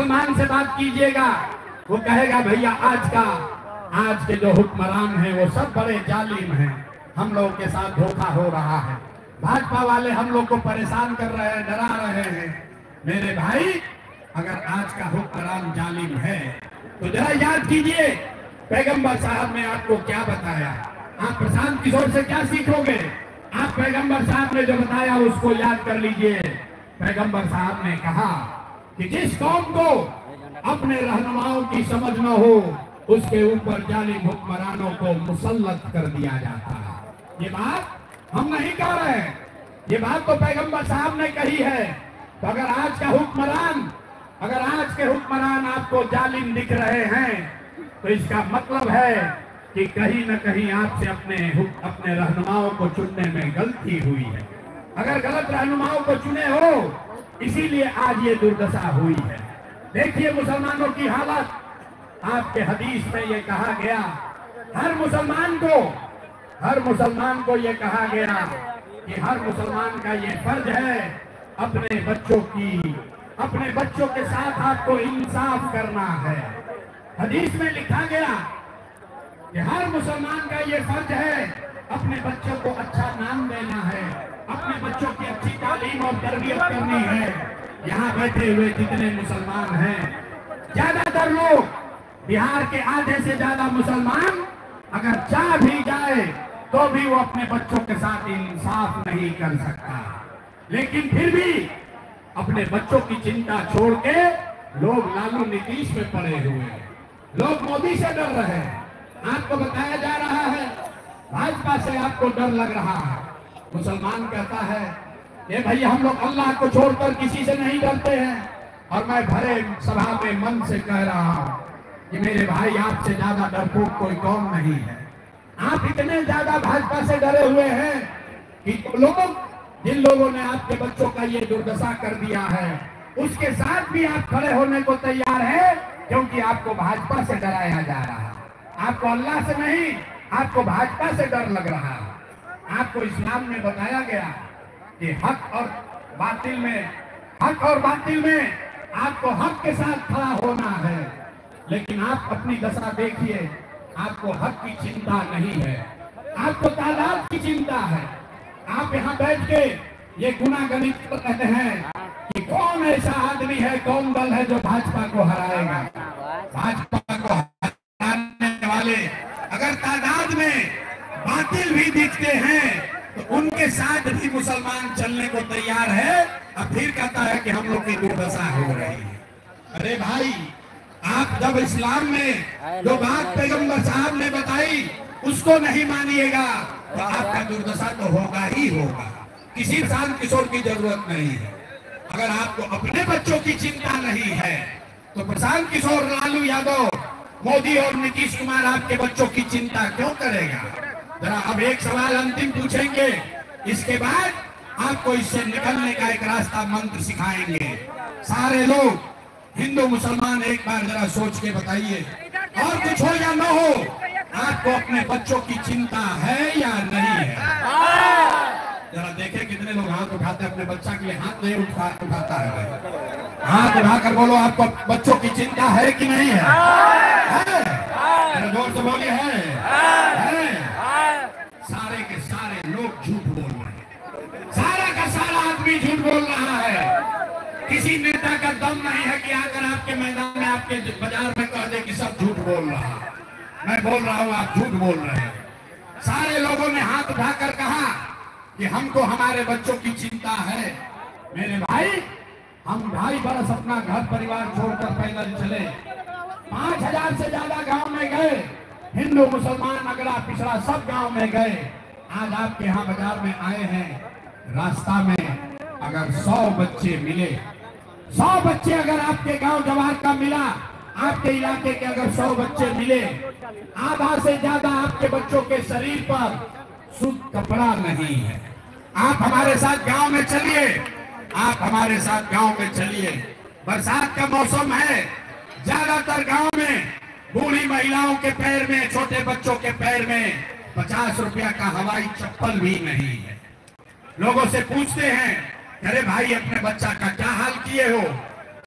मुसलमान से बात कीजिएगा, वो कहेगा भैया आज के जो हुक्मरान हैं वो सब बड़े जालिम हैं, हम लोगों के साथ धोखा हो रहा है, भाजपा वाले हम लोग को परेशान कर रहे हैं, डरा रहे हैं। मेरे भाई, अगर आज का हुक्मरान जालिम है तो जरा याद कीजिए पैगंबर साहब ने आपको क्या बताया। आप प्रशांत किशोर से क्या सीखोगे? आप पैगंबर साहब ने जो बताया उसको याद कर लीजिए। पैगंबर साहब ने कहा कि जिस कौम को अपने रहनुमाओं की समझ न हो उसके ऊपर जालिम हुक्मरानों को मुसल्लत कर दिया जाता है। ये बात हम नहीं कह रहे हैं, ये बात तो पैगंबर साहब ने कही है। तो अगर आज के हुक्मरान आपको जालिम दिख रहे हैं तो इसका मतलब है कि कहीं न कहीं आपसे अपने रहनुमाओं को चुनने में गलती हुई है। अगर गलत रहनुमाओं को चुने हो इसीलिए आज ये दुर्दशा हुई है। देखिए मुसलमानों की हालत, आपके हदीस में ये कहा गया, हर मुसलमान को ये कहा गया कि हर मुसलमान का ये फर्ज है अपने बच्चों के साथ आपको इंसाफ करना है। हदीस में लिखा गया कि हर मुसलमान का ये फर्ज है अपने बच्चों को अच्छा नाम देना है, अपने बच्चों की अच्छी तालीम और तरबियत करनी है। यहाँ बैठे हुए जितने मुसलमान हैं, ज्यादातर लोग, बिहार के आधे से ज्यादा मुसलमान अगर चाह भी जाए तो भी वो अपने बच्चों के साथ इंसाफ नहीं कर सकता। लेकिन फिर भी अपने बच्चों की चिंता छोड़ के लोग लालू नीतीश में पड़े हुए हैं, लोग मोदी से डर रहे हैं। आपको बताया जा रहा है भाजपा से आपको डर लग रहा है। मुसलमान कहता है ये भैया हम लोग अल्लाह को छोड़कर किसी से नहीं डरते हैं। और मैं भरे सभा में मन से कह रहा हूं कि मेरे भाई आपसे ज्यादा डरपोक कोई कौम नहीं है। आप इतने ज्यादा भाजपा से डरे हुए हैं कि जिन लोगों ने आपके बच्चों का ये दुर्दशा कर दिया है उसके साथ भी आप खड़े होने को तैयार है, क्योंकि आपको भाजपा से डराया जा रहा है। आपको अल्लाह से नहीं, आपको भाजपा से डर लग रहा है। आपको इस्लाम में बताया गया कि हक और बातिल में आपको हक के साथ खड़ा होना है। लेकिन आप अपनी दशा देखिए, आपको हक की चिंता नहीं है, आपको तादाद की चिंता है। आप यहाँ बैठ के ये गुनागनित कहते हैं कि कौन ऐसा आदमी है, कौन दल है जो भाजपा को हराएगा। भाजपा को हराने वाले अगर तादाद में बातिल भी दिखते हैं तो उनके साथ भी मुसलमान चलने को तैयार है। अब फिर कहता है कि हम लोग की दुर्दशा हो रही है। अरे भाई, आप जब इस्लाम में जो बात पैगंबर साहब ने बताई उसको नहीं मानिएगा तो आपका दुर्दशा तो होगा ही होगा। किसी प्रशांत किशोर की जरूरत नहीं है। अगर आपको अपने बच्चों की चिंता नहीं है तो प्रशांत किशोर, लालू यादव, मोदी और नीतीश कुमार आपके बच्चों की चिंता क्यों करेगा? जरा अब एक सवाल अंतिम पूछेंगे, इसके बाद आपको इससे निकलने का एक रास्ता मंत्र सिखाएंगे। सारे लोग हिंदू मुसलमान एक बार जरा सोच के बताइए, और कुछ हो या न हो, आपको अपने बच्चों की चिंता है या नहीं है? जरा देखें कितने लोग हाथ उठाते हैं अपने बच्चा के लिए। हाथ नहीं उठाता है, हाथ उठाकर बोलो आपको बच्चों की चिंता है कि नहीं है? जोर से बोलिए है। सारे के सारे लोग झूठ बोल रहे हैं, सारा का सारा आदमी झूठ बोल रहा है। किसी नेता का दम नहीं है कि आकर आपके मैदान में, आपके बाजार में कह दे कि सब झूठ बोल रहा है। मैं बोल रहा हूं आप झूठ बोल रहे हैं। सारे लोगों ने हाथ उठाकर कहा कि हमको हमारे बच्चों की चिंता है। मेरे भाई, हम 2.5 बरस अपना घर परिवार छोड़कर पैदल चले, 5000 से ज्यादा गांव में गए, हिंदू मुसलमान अगला पिछड़ा सब गांव में गए। आज आपके यहाँ बाजार में आए हैं, रास्ता में अगर 100 बच्चे मिले, 100 बच्चे अगर आपके गांव जवार का मिला, आपके इलाके के अगर 100 बच्चे मिले, आधा से ज्यादा आपके बच्चों के शरीर पर शुद्ध कपड़ा नहीं है। आप हमारे साथ गांव में चलिए, आप हमारे साथ गांव में चलिए। बरसात का मौसम है, ज्यादातर गांव में बूढ़ी महिलाओं के पैर में, छोटे बच्चों के पैर में 50 रुपया का हवाई चप्पल भी नहीं है। लोगों से पूछते हैं, अरे भाई अपने बच्चा का क्या हाल किए हो?